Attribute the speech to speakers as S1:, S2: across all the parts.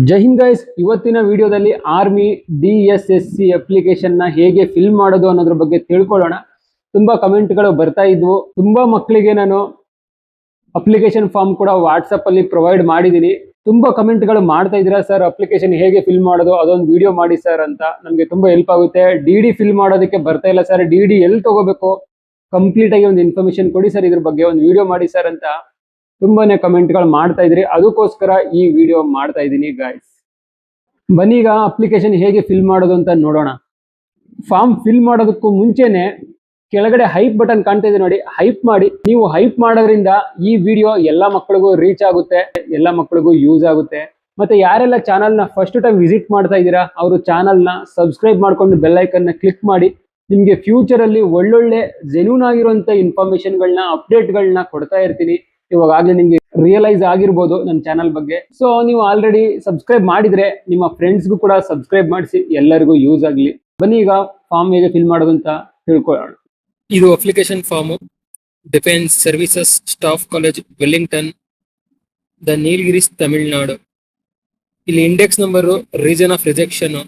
S1: ಜೈ Hind guys, ಇವತ್ತಿನ ವಿಡಿಯೋದಲ್ಲಿ army DSSC application ನ ಹೇಗೆ ಫಿಲ್ ಮಾಡೋದು ಅನ್ನೋದ್ರ ಬಗ್ಗೆ ತಿಳ್ಕೊಳ್ಳೋಣ. ತುಂಬಾ ಕಮೆಂಟ್ಗಳು ಬರ್ತಾ ಇದ್ವು. ತುಂಬಾ ಮಕ್ಕಳಿಗೆ ನಾನು ಅಪ್ಲಿಕೇಶನ್ ಫಾರ್ಮ್ ಕೂಡ ವಾಟ್ಸಪ್ ಅಲ್ಲಿ ಪ್ರೊವೈಡ್ ಮಾಡಿದ್ದೀನಿ. ತುಂಬಾ ಕಮೆಂಟ್ಗಳು ಮಾಡ್ತಾ ಇದ್ದೀರಾ, ಸರ್ ಅಪ್ಲಿಕೇಶನ್ ಹೇಗೆ ಫಿಲ್ ಮಾಡೋದು ಅದೊಂದು ವಿಡಿಯೋ ಮಾಡಿ ಸರ್ ಅಂತ. ನಮಗೆ ತುಂಬಾ ಹೆಲ್ಪ್ ಆಗುತ್ತೆ. DD ಫಿಲ್ ಮಾಡೋದಕ್ಕೆ ಬರ್ತಾ ಇಲ್ಲ ಸರ್, DD ಎಲ್ಲಿ ತಗೋಬೇಕು, ಕಂಪ್ಲೀಟ್ ಆಗಿ ಒಂದು ಇನ್ಫಾರ್ಮೇಶನ್ ಕೊಡಿ ಸರ್, ಇದ್ರ ಬಗ್ಗೆ ಒಂದು ವಿಡಿಯೋ ಮಾಡಿ ಸರ್ ಅಂತ ತುಂಬಾನೇ ಕಮೆಂಟ್ಗಳು ಮಾಡ್ತಾ ಇದ್ರಿ. ಅದಕ್ಕೋಸ್ಕರ ಈ ವಿಡಿಯೋ ಮಾಡ್ತಾ ಇದ್ದೀನಿ ಗಾಯ್ಸ್. ಬನ್ನಿ ಈಗ ಅಪ್ಲಿಕೇಶನ್ ಹೇಗೆ ಫಿಲ್ ಮಾಡೋದು ಅಂತ ನೋಡೋಣ. ಫಾರ್ಮ್ ಫಿಲ್ ಮಾಡೋದಕ್ಕೂ ಮುಂಚೆನೆ ಕೆಳಗಡೆ ಹೈಪ್ ಬಟನ್ ಕಾಣ್ತಾ ಇದೆ ನೋಡಿ, ಹೈಪ್ ಮಾಡಿ. ನೀವು ಹೈಪ್ ಮಾಡೋದ್ರಿಂದ ಈ ವಿಡಿಯೋ ಎಲ್ಲ ಮಕ್ಕಳಿಗೂ ರೀಚ್ ಆಗುತ್ತೆ, ಎಲ್ಲ ಮಕ್ಕಳಿಗೂ ಯೂಸ್ ಆಗುತ್ತೆ. ಮತ್ತೆ ಯಾರೆಲ್ಲ ಚಾನಲ್ ನ ಫಸ್ಟ್ ಟೈಮ್ ವಿಸಿಟ್ ಮಾಡ್ತಾ ಇದ್ದೀರಾ ಅವರು ಚಾನಲ್ ನ ಸಬ್ಸ್ಕ್ರೈಬ್ ಮಾಡ್ಕೊಂಡು ಬೆಲ್ ಐಕನ್ ನ ಕ್ಲಿಕ್ ಮಾಡಿ. ನಿಮ್ಗೆ ಫ್ಯೂಚರ್ ಅಲ್ಲಿ ಒಳ್ಳೊಳ್ಳೆ ಜೆನ್ಯೂನ್ ಆಗಿರುವಂತ ಇನ್ಫಾರ್ಮೇಶನ್ ಗಳನ್ನ, ಅಪ್ಡೇಟ್ ಗಳನ್ನ ಕೊಡ್ತಾ ಇರ್ತೀನಿ. ಇವಾಗಲೇ ನಿಮ್ಗೆ ರಿಯಲೈಸ್ ಆಗಿರ್ಬೋದು ನನ್ನ ಚಾನಲ್ ಬಗ್ಗೆ. ಸೊ ನೀವು ಆಲ್ರೆಡಿ ಸಬ್ಸ್ಕ್ರೈಬ್ ಮಾಡಿದ್ರೆ ನಿಮ್ಮ ಫ್ರೆಂಡ್ಸ್ಗೂ ಕೂಡ ಸಬ್ಸ್ಕ್ರೈಬ್ ಮಾಡಿಸಿ, ಎಲ್ಲರಿಗೂ ಯೂಸ್ ಆಗಲಿ. ಬನ್ನಿ ಈಗ ಫಾರ್ಮ್ ಹೇಗೆ ಫಿಲ್ ಮಾಡೋದು ಅಂತ ತಿಳ್ಕೊಳ್ಳೋಣ.
S2: ಇದು application form, defence services staff college Wellington, the Nilgiris Tamil Nadu. ಇಲ್ಲಿ index number, reason of rejection,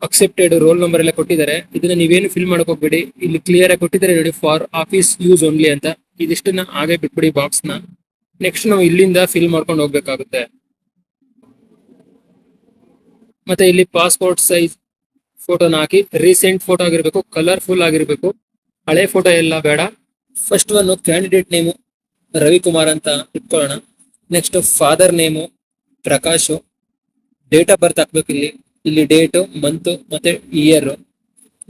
S2: accepted, roll number ಎಲ್ಲ ಕೊಟ್ಟಿದ್ದಾರೆ. ಇದನ್ನ ನೀವೇನು ಫಿಲ್ ಮಾಡಕ್ ಹೋಗ್ಬೇಡಿ, ಇಲ್ಲಿ ಕ್ಲಿಯರ್ ಆಗಿ ಕೊಟ್ಟಿದ್ದಾರೆ ನೋಡಿ, ಫಾರ್ ಆಫೀಸ್ ಯೂಸ್ ಓನ್ಲಿ ಅಂತ. ಇದಿಷ್ಟನ್ನ ಹಾಗೆ ಬಿಟ್ಬಿಡಿ ಬಾಕ್ಸ್ ನ. ನೆಕ್ಸ್ಟ್ ನಾವು ಇಲ್ಲಿಂದ ಫಿಲ್ ಮಾಡ್ಕೊಂಡು ಹೋಗ್ಬೇಕಾಗುತ್ತೆ. ಮತ್ತೆ ಇಲ್ಲಿ ಪಾಸ್ಪೋರ್ಟ್ ಸೈಜ್ ಫೋಟೋನ ಹಾಕಿ, ರೀಸೆಂಟ್ ಫೋಟೋ ಆಗಿರ್ಬೇಕು, ಕಲರ್ಫುಲ್ ಆಗಿರ್ಬೇಕು, ಹಳೆ ಫೋಟೋ ಎಲ್ಲ ಬೇಡ. First one candidate name Ravikumar ಅಂತ ಇಟ್ಕೊಳ್ಳೋಣ. Next father name Prakash, date of birth ಹಾಕ್ಬೇಕು. ಇಲ್ಲಿ ಡೇಟ್, ಮಂತ್ ಮತ್ತೆ ಇಯರ್,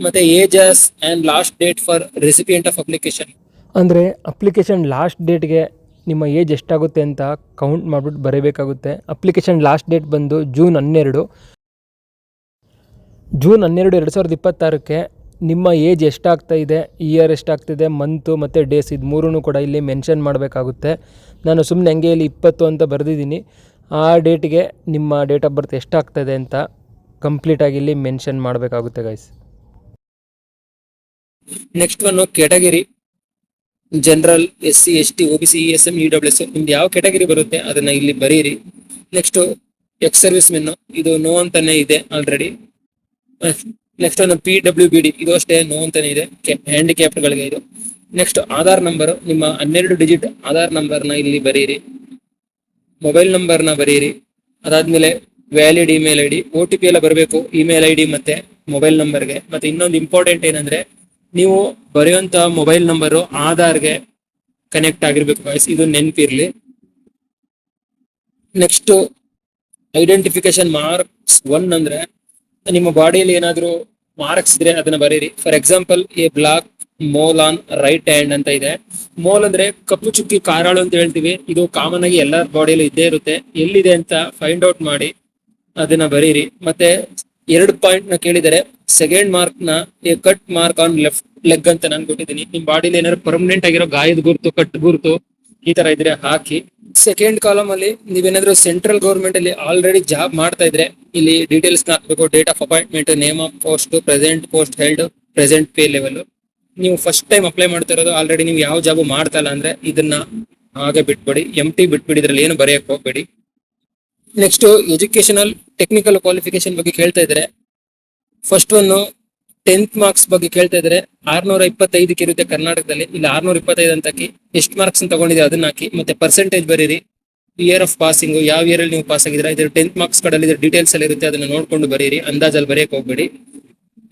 S2: ಮತ್ತೆ ages and last date for recipient of application. ಅಂದರೆ ಅಪ್ಲಿಕೇಶನ್ ಲಾಸ್ಟ್ ಡೇಟ್ಗೆ ನಿಮ್ಮ ಏಜ್ ಎಷ್ಟಾಗುತ್ತೆ ಅಂತ ಕೌಂಟ್ ಮಾಡಿಬಿಟ್ಟು ಬರೀಬೇಕಾಗುತ್ತೆ. ಅಪ್ಲಿಕೇಶನ್ ಲಾಸ್ಟ್ ಡೇಟ್ ಬಂದು ಜೂನ್ 12, 2026ಕ್ಕೆ ನಿಮ್ಮ ಏಜ್ ಎಷ್ಟಾಗ್ತಾ ಇದೆ, ಇಯರ್ ಎಷ್ಟಾಗ್ತಿದೆ, ಮಂತು ಮತ್ತು ಡೇಸ್, ಇದು ಮೂರೂ ಕೂಡ ಇಲ್ಲಿ ಮೆನ್ಷನ್ ಮಾಡಬೇಕಾಗುತ್ತೆ. ನಾನು ಸುಮ್ಮನೆ ಹಂಗೆ ಇಲ್ಲಿ 20 ಅಂತ ಬರೆದಿದ್ದೀನಿ. ಆ ಡೇಟ್ಗೆ ನಿಮ್ಮ ಡೇಟ್ ಆಫ್ ಬರ್ತ್ ಎಷ್ಟಾಗ್ತದೆ ಅಂತ ಕಂಪ್ಲೀಟಾಗಿ ಇಲ್ಲಿ ಮೆನ್ಷನ್ ಮಾಡಬೇಕಾಗುತ್ತೆ guys. Next one category, general, SC ST OBC ESM EWS, ನಿಮ್ದು ಯಾವ ಕ್ಯಾಟಗರಿ ಬರುತ್ತೆ ಅದನ್ನ ಇಲ್ಲಿ ಬರೀರಿ. ನೆಕ್ಸ್ಟ್ ಎಕ್ಸ್ ಸರ್ವಿಸ್ ಮೆನ್, ಇದು ನೋ ಅಂತಾನೆ ಇದೆ ಆಲ್ರೆಡಿ. ನೆಕ್ಸ್ಟ್ ಒಂದು PWBD, ಇದು ಅಷ್ಟೇ ನೋ ಅಂತಾನೆ ಇದೆ, ಹ್ಯಾಂಡಿಕ್ಯಾಪ್ಟ್ ಗಳಿಗೆ ಇದು. ನೆಕ್ಸ್ಟ್ ಆಧಾರ್ ನಂಬರ್, ನಿಮ್ಮ 12 ಡಿಜಿಟ್ ಆಧಾರ್ ನಂಬರ್ನ ಇಲ್ಲಿ ಬರೀರಿ. ಮೊಬೈಲ್ ನಂಬರ್ನ ಬರೀರಿ. ಅದಾದ್ಮೇಲೆ ವ್ಯಾಲಿಡ್ ಇಮೇಲ್ ID, OTP ಎಲ್ಲ ಬರಬೇಕು, ಇಮೇಲ್ ID ಮತ್ತೆ ಮೊಬೈಲ್ ನಂಬರ್ಗೆ. ಮತ್ತೆ ಇನ್ನೊಂದು ಇಂಪಾರ್ಟೆಂಟ್ ಏನಂದ್ರೆ, ನೀವು ಬರೆಯುವಂತ ಮೊಬೈಲ್ ನಂಬರು ಆಧಾರ್ಗೆ ಕನೆಕ್ಟ್ ಆಗಿರ್ಬೇಕು ಗೈಸ್, ಇದು ನೆನಪಿರ್ಲಿ. ನೆಕ್ಸ್ಟ್ ಐಡೆಂಟಿಫಿಕೇಶನ್ ಮಾರ್ಕ್ಸ್ 1 ಅಂದ್ರೆ ನಿಮ್ಮ ಬಾಡಿಯಲ್ಲಿ ಏನಾದ್ರು ಮಾರ್ಕ್ಸ್ ಇದ್ರೆ ಅದನ್ನ ಬರೀರಿ. For example, a black mole on right hand ಅಂತ ಇದೆ. ಮೋಲ್ ಅಂದ್ರೆ ಕಪ್ಪು ಚುಕ್ಕಿ ಕಾರಾಳು ಅಂತ ಹೇಳ್ತೀವಿ. ಇದು ಕಾಮನ್ ಆಗಿ ಎಲ್ಲರ ಬಾಡಿಯಲ್ಲಿ ಇದ್ದೇ ಇರುತ್ತೆ. ಎಲ್ಲಿದೆ ಅಂತ ಫೈಂಡ್ ಔಟ್ ಮಾಡಿ ಅದನ್ನ ಬರೀರಿ. ಮತ್ತೆ 2 ಪಾಯಿಂಟ್ ನ ಕೇಳಿದರೆ, ಸೆಕೆಂಡ್ ಮಾರ್ಕ್ ನ A cut mark on left leg ಅಂತ ನಾನು ಕೊಟ್ಟಿದ್ದೀನಿ. ನಿಮ್ ಬಾಡಿಲಿ ಏನಾದ್ರು ಪರ್ಮನೆಂಟ್ ಆಗಿರೋ ಗಾಯದ ಗುರುತು, ಕಟ್ ಗುರುತು ಈ ತರ ಇದ್ರೆ ಹಾಕಿ. ಸೆಕೆಂಡ್ ಕಾಲಮ್ ಅಲ್ಲಿ ನೀವೇನಾದ್ರೂ ಸೆಂಟ್ರಲ್ ಗೌರ್ಮೆಂಟ್ ಅಲ್ಲಿ ಆಲ್ರೆಡಿ ಜಾಬ್ ಮಾಡ್ತಾ ಇದ್ರೆ ಇಲ್ಲಿ ಡೀಟೇಲ್ಸ್ ಹಾಕ್ಬೇಕು. Date of appointment, name of post, present post held, present pay level. ನೀವು ಫಸ್ಟ್ ಟೈಮ್ ಅಪ್ಲೈ ಮಾಡ್ತಾ ಇರೋದು, ಆಲ್ರೆಡಿ ನೀವು ಯಾವ ಜಾಬ್ ಮಾಡ್ತಾ ಇಲ್ಲ ಅಂದ್ರೆ ಇದನ್ನ ಹಾಗೆ ಬಿಟ್ಬಿಡಿ, ಎಂಟಿ ಬಿಟ್ಬಿಡಿ, ಇದ್ರಲ್ಲಿ ಏನು ಬರೆಯಕ್ ಹೋಗ್ಬೇಡಿ. ನೆಕ್ಸ್ಟ್ ಎಜುಕೇಶನಲ್ ಟೆಕ್ನಿಕಲ್ ಕ್ವಾಲಿಫಿಕೇಶನ್ ಬಗ್ಗೆ ಕೇಳ್ತಾ ಇದ್ದಾರೆ. ಫಸ್ಟ್ ಒನ್ 10th ಮಾರ್ಕ್ಸ್ ಬಗ್ಗೆ ಕೇಳ್ತಾ ಇದ್ದಾರೆ. 625 ಇರುತ್ತೆ ಕರ್ನಾಟಕದಲ್ಲಿ, ಇಲ್ಲಿ 625 ಅಂತ ಹಾಕಿ. ಎಷ್ಟು ಮಾರ್ಕ್ಸ್ ತಗೊಂಡಿದೆ ಅದನ್ನ ಹಾಕಿ, ಮತ್ತೆ ಪರ್ಸೆಂಟೇಜ್ ಬರೀರಿ. ಇಯರ್ ಆಫ್ ಪಾಸಿಂಗ್, ಯಾವ ಇಯರ್ ಅಲ್ಲಿ ನೀವು ಪಾಸ್ ಆಗಿದ್ರೆ, ಇದ್ರ 10th ಮಾರ್ಕ್ಸ್ ಕಡೆಯಲ್ಲಿ ಡೀಟೇಲ್ಸ್ ಅಲ್ಲಿ ಇರುತ್ತೆ, ಅದನ್ನ ನೋಡ್ಕೊಂಡು ಬರೀರಿ, ಅಂದಾಜಲ್ಲಿ ಬರೆಯಕ್ ಹೋಗ್ಬೇಡಿ.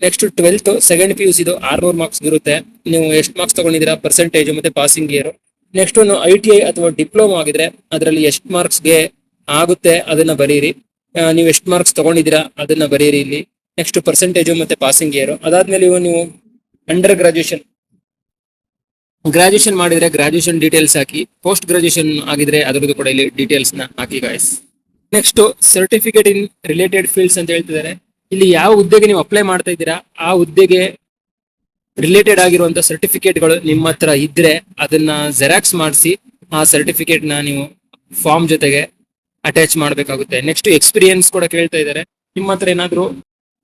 S2: ನೆಕ್ಸ್ಟ್ 12th ಸೆಕೆಂಡ್ PUC, ಇದು 600 ಮಾರ್ಕ್ಸ್ ಇರುತ್ತೆ. ನೀವು ಎಷ್ಟು ಮಾರ್ಕ್ಸ್ ತಗೊಂಡಿದ್ದೀರಾ, ಪರ್ಸೆಂಟೇಜ್ ಮತ್ತೆ ಪಾಸಿಂಗ್ ಇಯರ್. ನೆಕ್ಸ್ಟ್ ಒಂದು ITI ಅಥವಾ ಡಿಪ್ಲೊಮಾ ಆಗಿದ್ರೆ ಅದರಲ್ಲಿ ಎಷ್ಟು ಮಾರ್ಕ್ಸ್ಗೆ ಆಗುತ್ತೆ ಅದನ್ನ ಬರೀರಿ. ನೀವು ಎಷ್ಟು ಮಾರ್ಕ್ಸ್ ತಗೊಂಡಿದ್ದೀರಾ ಅದನ್ನ ಬರೀರಿ ಇಲ್ಲಿ. ನೆಕ್ಸ್ಟ್ ಪರ್ಸೆಂಟೇಜ್ ಮತ್ತೆ ಪಾಸಿಂಗ್ ಇಯರ್. ಅದಾದ್ಮೇಲೆ ನೀವು ಅಂಡರ್ ಗ್ರಾಜುಯೇಷನ್ ಮಾಡಿದ್ರೆ ಗ್ರಾಜುಯೇಷನ್ ಡೀಟೇಲ್ಸ್ ಹಾಕಿ. ಪೋಸ್ಟ್ ಗ್ರಾಜುಯೇಷನ್ ಆಗಿದ್ರೆ ಅದರದ್ದು ಕೂಡ ಇಲ್ಲಿ ಡೀಟೇಲ್ಸ್ ನ ಹಾಕಿ guys. Next certificate in related fields ಅಂತ ಹೇಳ್ತಿದ್ದಾರೆ. ಇಲ್ಲಿ ಯಾವ ಹುದ್ದೆಗೆ ನೀವು ಅಪ್ಲೈ ಮಾಡ್ತಾ ಇದ್ದೀರಾ ಆ ಹುದ್ದೆಗೆ ರಿಲೇಟೆಡ್ ಆಗಿರುವಂತ ಸರ್ಟಿಫಿಕೇಟ್ಗಳು ನಿಮ್ಮ ಹತ್ರ ಇದ್ರೆ ಅದನ್ನ ಜೆರಾಕ್ಸ್ ಮಾಡಿಸಿ ಆ ಸರ್ಟಿಫಿಕೇಟ್ ನ ನೀವು ಫಾರ್ಮ್ ಜೊತೆಗೆ ಅಟ್ಯಾಚ್ ಮಾಡಬೇಕಾಗುತ್ತೆ. ನೆಕ್ಸ್ಟ್ ಎಕ್ಸ್ಪೀರಿಯನ್ಸ್ ಕೂಡ ಕೇಳ್ತಾ ಇದ್ದಾರೆ. ನಿಮ್ಮ ಹತ್ರ ಏನಾದ್ರು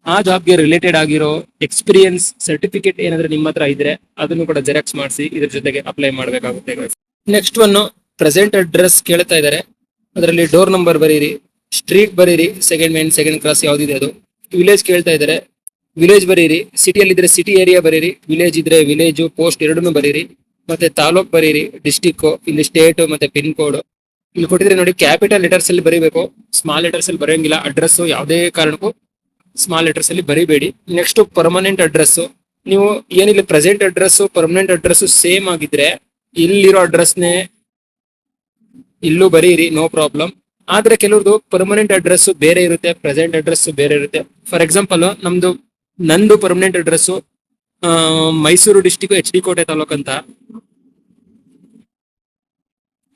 S2: ಆ ಜಾಬ್ಗೆ ರಿಲೇಟೆಡ್ ಆಗಿರೋ ಎಕ್ಸ್ಪೀರಿಯನ್ಸ್ ಸರ್ಟಿಫಿಕೇಟ್ ಏನಾದ್ರೆ ನಿಮ್ಮ ಹತ್ರ ಇದ್ರೆ ಅದನ್ನು ಕೂಡ ಜೆರಾಕ್ಸ್ ಮಾಡಿಸಿ ಇದ್ರ ಜೊತೆಗೆ ಅಪ್ಲೈ ಮಾಡಬೇಕಾಗುತ್ತೆ. ನೆಕ್ಸ್ಟ್ ಒನ್ ಪ್ರೆಸೆಂಟ್ ಅಡ್ರೆಸ್ ಕೇಳ್ತಾ ಇದ್ದಾರೆ. ಅದರಲ್ಲಿ ಡೋರ್ ನಂಬರ್ ಬರೀರಿ, ಸ್ಟ್ರೀಟ್ ಬರೀರಿ, ಸೆಕೆಂಡ್ ಮೇನ್ ಸೆಕೆಂಡ್ ಕ್ರಾಸ್ ಯಾವ್ದಿದೆ ಅದು, ವಿಲೇಜ್ ಕೇಳ್ತಾ ಇದ್ದಾರೆ ವಿಲೇಜ್ ಬರೀರಿ, ಸಿಟಿಯಲ್ಲಿ ಇದ್ರೆ ಸಿಟಿ ಏರಿಯಾ ಬರೀರಿ, ವಿಲೇಜ್ ಇದ್ರೆ ವಿಲೇಜ್ ಪೋಸ್ಟ್ ಎರಡನ್ನೂ ಬರೀರಿ, ಮತ್ತೆ ತಾಲೂಕ್ ಬರೀರಿ, ಡಿಸ್ಟಿಕ್, ಇಲ್ಲಿ ಸ್ಟೇಟ್ ಮತ್ತೆ ಪಿನ್ ಕೋಡ್ ಇಲ್ಲಿ ಕೊಟ್ಟಿದ್ರೆ ನೋಡಿ. ಕ್ಯಾಪಿಟಲ್ ಲೆಟರ್ಸ್ ಅಲ್ಲಿ ಬರೀಬೇಕು, ಸ್ಮಾಲ್ ಲೆಟರ್ಸ್ ಅಲ್ಲಿ ಬರೆಯಂಗಿಲ್ಲ. ಅಡ್ರೆಸ್ ಯಾವುದೇ ಕಾರಣಕ್ಕೂ ಸ್ಮಾಲ್ ಲೆಟರ್ಸ್ ಅಲ್ಲಿ ಬರೀಬೇಡಿ. ನೆಕ್ಸ್ಟ್ ಪರ್ಮನೆಂಟ್ ಅಡ್ರೆಸ್, ನೀವು ಏನಿಲ್ಲ present address permanent address same ಆಗಿದ್ರೆ ಇಲ್ಲಿರೋ ಅಡ್ರೆಸ್ನೇ ಇಲ್ಲೂ ಬರೀರಿ, ನೋ ಪ್ರಾಬ್ಲಮ್. ಆದ್ರೆ ಕೆಲವ್ರದ್ದು ಪರ್ಮನೆಂಟ್ ಅಡ್ರೆಸ್ ಬೇರೆ ಇರುತ್ತೆ, ಪ್ರೆಸೆಂಟ್ ಅಡ್ರೆಸ್ ಬೇರೆ ಇರುತ್ತೆ. ಫಾರ್ ಎಕ್ಸಾಂಪಲ್ ನಂದು permanent address Mysuru district HD ಕೋಟೆ ತಾಲೂಕ್ ಅಂತ,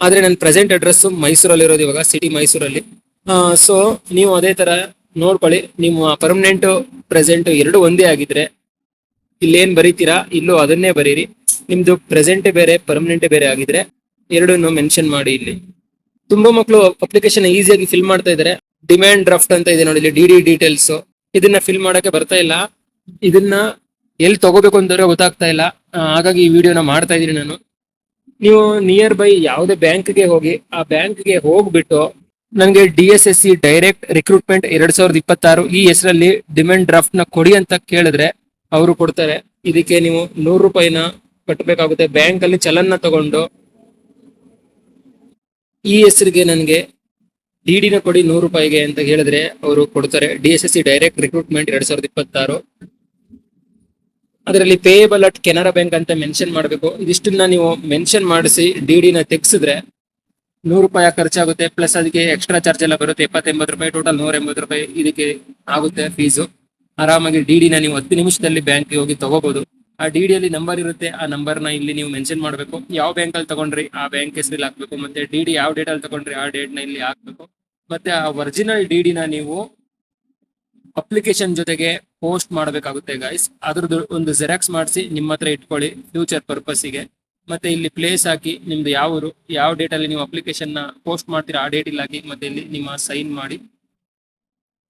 S2: ಆದ್ರೆ ನನ್ನ ಪ್ರೆಸೆಂಟ್ ಅಡ್ರೆಸ್ ಮೈಸೂರಲ್ಲಿ ಇರೋದು, ಇವಾಗ ಸಿಟಿ ಮೈಸೂರಲ್ಲಿ. ಸೊ ನೀವು ಅದೇ ತರ ನೋಡ್ಕೊಳ್ಳಿ, ನಿಮ್ಮ ಪರ್ಮನೆಂಟ್ ಪ್ರೆಸೆಂಟ್ ಎರಡು ಒಂದೇ ಆಗಿದ್ರೆ ಇಲ್ಲೇನ್ ಬರೀತೀರಾ ಇಲ್ಲೂ ಅದನ್ನೇ ಬರೀರಿ. ನಿಮ್ದು ಪ್ರೆಸೆಂಟ್ ಬೇರೆ ಪರ್ಮನೆಂಟ್ ಬೇರೆ ಆಗಿದ್ರೆ ಎರಡನ್ನು ಮೆನ್ಷನ್ ಮಾಡಿ. ಇಲ್ಲಿ ತುಂಬಾ ಮಕ್ಕಳು ಅಪ್ಲಿಕೇಶನ್ ಈಸಿಯಾಗಿ ಫಿಲ್ ಮಾಡ್ತಾ ಇದಾರೆ. ಡಿಮ್ಯಾಂಡ್ ಡ್ರಾಫ್ಟ್ ಅಂತ ಇದೆ ನೋಡಿ, ಇಲ್ಲಿ DD ಡೀಟೇಲ್ಸ್, ಇದನ್ನ ಫಿಲ್ ಮಾಡಕ್ಕೆ ಬರ್ತಾ ಇಲ್ಲ. ಇದನ್ನ ಎಲ್ಲಿ ತಗೋಬೇಕು ಅಂತಂದ್ರೆ ಗೊತ್ತಾಗ್ತಾ ಇಲ್ಲ. ಹಾಗಾಗಿ ಈ ವಿಡಿಯೋನ ಮಾಡ್ತಾ ಇದೀನಿ ನಾನು. ನೀವು ನಿಯರ್ ಬೈ ಯಾವುದೇ ಬ್ಯಾಂಕ್ಗೆ ಹೋಗಿ, ಆ ಬ್ಯಾಂಕ್ಗೆ ಹೋಗ್ಬಿಟ್ಟು ನನಗೆ DSSC ಡೈರೆಕ್ಟ್ ರಿಕ್ರೂಟ್ಮೆಂಟ್ 2026 ಈ ಹೆಸರಲ್ಲಿ ಡಿಮ್ಯಾಂಡ್ ಡ್ರಾಫ್ಟ್ ನ ಕೊಡಿ ಅಂತ ಕೇಳಿದ್ರೆ ಅವರು ಕೊಡ್ತಾರೆ. ಇದಕ್ಕೆ ನೀವು 100 ರೂಪಾಯಿನ ಕಟ್ಟಬೇಕಾಗುತ್ತೆ. ಬ್ಯಾಂಕ್ ಅಲ್ಲಿ ಚಲನ್ನ ತಗೊಂಡು ಈ ಹೆಸರಿಗೆ ನನಗೆ DD ನ ಕೊಡಿ 100 ರೂಪಾಯಿಗೆ ಅಂತ ಹೇಳಿದ್ರೆ ಅವರು ಕೊಡ್ತಾರೆ. DSSC direct recruitment 2026. ಅದರಲ್ಲಿ ಪೇಯಬಲ್ ಅಟ್ ಕೆನರಾ ಬ್ಯಾಂಕ್ ಅಂತ ಮೆನ್ಷನ್ ಮಾಡಬೇಕು. ಇದಿಷ್ಟನ್ನ ನೀವು ಮೆನ್ಷನ್ ಮಾಡಿಸಿ DD ನ ತೆಗ್ಸಿದ್ರೆ 100 ರೂಪಾಯಿ ಖರ್ಚಾಗುತ್ತೆ. ಪ್ಲಸ್ ಅದಕ್ಕೆ ಎಕ್ಸ್ಟ್ರಾ ಚಾರ್ಜ್ ಎಲ್ಲ ಬರುತ್ತೆ, 70-80 ರೂಪಾಯಿ, ಟೋಟಲ್ 180 ರೂಪಾಯಿ ಇದಕ್ಕೆ ಆಗುತ್ತೆ ಫೀಸು. ಆರಾಮಾಗಿ DD ನ ನೀವು 10 ನಿಮಿಷದಲ್ಲಿ ಬ್ಯಾಂಕ್ಗೆ ಹೋಗಿ ತಗೋಬಹುದು. ಆ DD ಅಲ್ಲಿ ನಂಬರ್ ಇರುತ್ತೆ, ಆ ನಂಬರ್ನ ಇಲ್ಲಿ ನೀವು ಮೆನ್ಷನ್ ಮಾಡಬೇಕು. ಯಾವ ಬ್ಯಾಂಕ್ ಅಲ್ಲಿ ತಗೊಂಡ್ರಿ ಆ ಬ್ಯಾಂಕ್ ಹೆಸರಲ್ಲಿ ಹಾಕ್ಬೇಕು, ಮತ್ತೆ DD ಯಾವ ಡೇಟ್ ಅಲ್ಲಿ ತಗೊಂಡ್ರಿ ಆ ಡೇಟ್ ನ ಇಲ್ಲಿ ಹಾಕ್ಬೇಕು. ಮತ್ತೆ ಆ ಒರಿಜಿನಲ್ DD ನ ನೀವು ಅಪ್ಲಿಕೇಶನ್ ಜೊತೆಗೆ ಪೋಸ್ಟ್ ಮಾಡಬೇಕಾಗುತ್ತೆ ಗೈಸ್. ಅದ್ರದ್ದು ಒಂದು ಜೆರಾಕ್ಸ್ ಮಾಡಿಸಿ ನಿಮ್ಮ ಹತ್ರ ಇಟ್ಕೊಳ್ಳಿ ಫ್ಯೂಚರ್ ಪರ್ಪಸ್ಗೆ. ಮತ್ತೆ ಇಲ್ಲಿ ಪ್ಲೇಸ್ ಹಾಕಿ, ನಿಮ್ದು ಯಾವ ಊರು, ಯಾವ ಡೇಟ್ ಅಲ್ಲಿ ನೀವು ಅಪ್ಲಿಕೇಶನ್ ನ ಪೋಸ್ಟ್ ಮಾಡ್ತೀರಾ ಆ ಡೇಟ್ ಇಲ್ಲಿ ಹಾಕಿ, ಮತ್ತೆ ಇಲ್ಲಿ ನಿಮ್ಮ ಸೈನ್ ಮಾಡಿ.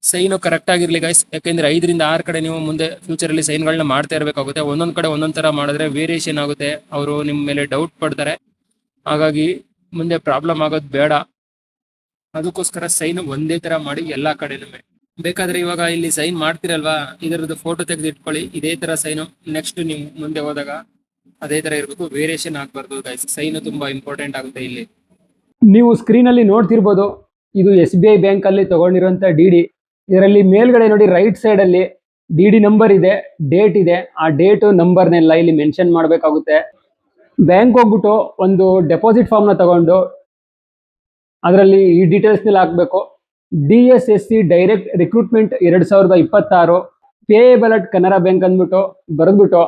S2: ಸೈನು ಕರೆಕ್ಟ್ ಆಗಿರ್ಲಿ ಗೈಸ್, ಯಾಕೆಂದ್ರೆ 5 ರಿಂದ 6 ಕಡೆ ನೀವು ಮುಂದೆ ಫ್ಯೂಚರ್ ಅಲ್ಲಿ ಸೈನ್ಗಳನ್ನ ಮಾಡ್ತಾ ಇರಬೇಕಾಗುತ್ತೆ. ಒಂದೊಂದ್ ಕಡೆ ಒಂದೊಂದ್ ತರ ಮಾಡಿದ್ರೆ ವೇರಿಯೇಷನ್ ಆಗುತ್ತೆ, ಅವರು ನಿಮ್ಮ ಮೇಲೆ ಡೌಟ್ ಪಡ್ತಾರೆ. ಹಾಗಾಗಿ ಮುಂದೆ ಪ್ರಾಬ್ಲಮ್ ಆಗೋದು ಬೇಡ, ಅದಕ್ಕೋಸ್ಕರ ಸೈನ್ ಒಂದೇ ತರ ಮಾಡಿ ಎಲ್ಲಾ ಕಡೆನೂ. ಬೇಕಾದ್ರೆ ಇವಾಗ ಇಲ್ಲಿ ಸೈನ್ ಮಾಡ್ತಿರಲ್ವಾ, ಇದರದ್ದು ಫೋಟೋ ತೆಗೆದು ಇಟ್ಕೊಳ್ಳಿ. ಇದೇ ತರ ಸೈನು ನೆಕ್ಸ್ಟ್ ನೀವು ಮುಂದೆ ಹೋದಾಗ ಅದೇ ತರ ಇರಬೇಕು, ವೇರಿಯೇಷನ್ ಆಗ್ಬಾರ್ದು ಗೈಸ್. ಸೈನ್ ತುಂಬಾ ಇಂಪಾರ್ಟೆಂಟ್ ಆಗುತ್ತೆ ಇಲ್ಲಿ.
S1: ನೀವು ಸ್ಕ್ರೀನ್ ಅಲ್ಲಿ ನೋಡ್ತಿರ್ಬೋದು, ಇದು SBI ಬ್ಯಾಂಕ್ ಅಲ್ಲಿ ತಗೊಂಡಿರುವಂತ DD. ಇದರಲ್ಲಿ ಮೇಲ್ಗಡೆ ನೋಡಿ ರೈಟ್ ಸೈಡ್ ಅಲ್ಲಿ DD ನಂಬರ್ ಇದೆ, ಡೇಟ್ ಇದೆ. ಆ ಡೇಟ್ ನಂಬರ್ನೆಲ್ಲ ಇಲ್ಲಿ ಮೆನ್ಷನ್ ಮಾಡಬೇಕಾಗುತ್ತೆ. ಬ್ಯಾಂಕ್ ಹೋಗ್ಬಿಟ್ಟು ಒಂದು ಡೆಪಾಸಿಟ್ ಫಾರ್ಮ್ ನ ತಗೊಂಡು ಅದರಲ್ಲಿ ಈ ಡೀಟೇಲ್ಸ್ನೆಲ್ಲ ಹಾಕ್ಬೇಕು. DSSC direct recruitment 2026 payable at Canara bank ಅಂದ್ಬಿಟ್ಟು ಬರೆದ್ಬಿಟ್ಟು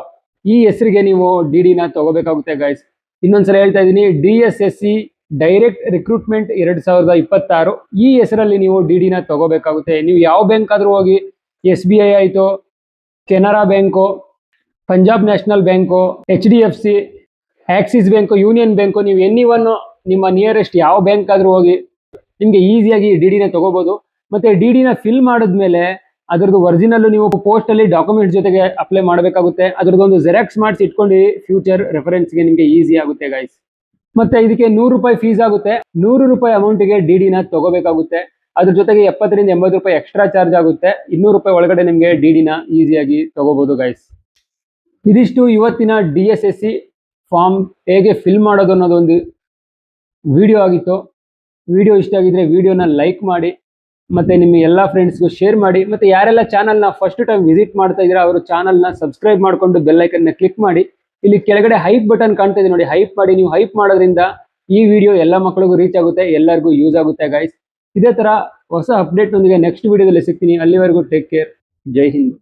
S1: ಈ ಹೆಸರಿಗೆ ನೀವು DD ನ ತಗೋಬೇಕಾಗುತ್ತೆ ಗೈಸ್. ಇನ್ನೊಂದ್ಸಲ ಹೇಳ್ತಾ ಇದ್ದೀನಿ, DSSC ಡೈರೆಕ್ಟ್ ರಿಕ್ರೂಟ್ಮೆಂಟ್ 2026 ಈ ಹೆಸರಲ್ಲಿ ನೀವು DD ನ ತಗೋಬೇಕಾಗುತ್ತೆ. ನೀವು ಯಾವ ಬ್ಯಾಂಕ್ ಆದ್ರೂ ಹೋಗಿ, SBI ಆಯ್ತು, Canara bank, Punjab national bank, HDFC, Axis bank, union bank, ನೀವು ಎನಿವನ್ ನಿಮ್ಮ ನಿಯರೆಸ್ಟ್ ಯಾವ ಬ್ಯಾಂಕ್ ಆದ್ರೂ ಹೋಗಿ ನಿಮ್ಗೆ ಈಸಿಯಾಗಿ DD ನ ತಗೋಬಹುದು. ಮತ್ತೆ DD ನ ಫಿಲ್ ಮಾಡಿದ್ಮೇಲೆ ಅದ್ರದ್ದು ಒರಿಜಿನಲ್ ನೀವು ಪೋಸ್ಟ್ ಅಲ್ಲಿ ಡಾಕ್ಯುಮೆಂಟ್ ಜೊತೆಗೆ ಅಪ್ಲೈ ಮಾಡಬೇಕಾಗುತ್ತೆ. ಅದ್ರದ್ದು ಒಂದು ಜೆರಾಕ್ಸ್ ಮಾಡಿಸಿ ಇಟ್ಕೊಂಡು ಫ್ಯೂಚರ್ ರೆಫರೆನ್ಸ್ಗೆ ನಿಮ್ಗೆ ಈಸಿ ಆಗುತ್ತೆ ಗೈಸ್. ಮತ್ತೆ ಇದಕ್ಕೆ 100 ರೂಪಾಯಿ ಫೀಸ್ ಆಗುತ್ತೆ. 100 ರೂಪಾಯಿ ಅಮೌಂಟ್ಗೆ DD ನ ತಗೋಬೇಕಾಗುತ್ತೆ. ಅದ್ರ ಜೊತೆಗೆ 70 ರಿಂದ 80 ರೂಪಾಯಿ ಎಕ್ಸ್ಟ್ರಾ ಚಾರ್ಜ್ ಆಗುತ್ತೆ. 200 ರೂಪಾಯಿ ಒಳಗಡೆ ನಿಮ್ಗೆ DD ನ ಈಸಿಯಾಗಿ ತಗೋಬಹುದು ಗೈಸ್. ಇದಿಷ್ಟು ಇವತ್ತಿನ DSSC ಫಾರ್ಮ್ ಹೇಗೆ ಫಿಲ್ ಮಾಡೋದು ಅನ್ನೋದೊಂದು ವಿಡಿಯೋ ಆಗಿತ್ತು. ವಿಡಿಯೋ ಇಷ್ಟ ಆಗಿದ್ರೆ ವಿಡಿಯೋನ ಲೈಕ್ ಮಾಡಿ, ಮತ್ತೆ ನಿಮ್ಮ ಎಲ್ಲ ಫ್ರೆಂಡ್ಸ್ಗೂ ಶೇರ್ ಮಾಡಿ. ಮತ್ತೆ ಯಾರೆಲ್ಲ ಚಾನಲ್ನ ಫಸ್ಟ್ ಟೈಮ್ ವಿಸಿಟ್ ಮಾಡ್ತಾ ಇದ್ದೀರಾ ಅವರು ಚಾನಲ್ನ ಸಬ್ಸ್ಕ್ರೈಬ್ ಮಾಡಿಕೊಂಡು ಬೆಲ್ ಐಕನ್ನ ಕ್ಲಿಕ್ ಮಾಡಿ. ಇಲ್ಲಿ ಕೆಳಗಡೆ ಹೈಪ್ ಬಟನ್ ಕಾಣ್ತಾ ಇದೆ ನೋಡಿ, ಹೈಪ್ ಮಾಡಿ. ನೀವು ಹೈಪ್ ಮಾಡೋದ್ರಿಂದ ಈ ವಿಡಿಯೋ ಎಲ್ಲ ಮಕ್ಕಳಿಗೂ ರೀಚ್ ಆಗುತ್ತೆ, ಎಲ್ಲರಿಗೂ ಯೂಸ್ ಆಗುತ್ತೆ ಗೈಸ್. ಇದೇ ತರ ಹೊಸ ಅಪ್ಡೇಟ್ ನೊಂದಿಗೆ ನೆಕ್ಸ್ಟ್ ವಿಡಿಯೋದಲ್ಲಿ ಸಿಗ್ತೀನಿ. ಅಲ್ಲಿವರೆಗೂ ಟೇಕ್ ಕೇರ್. ಜೈ ಹಿಂದ್.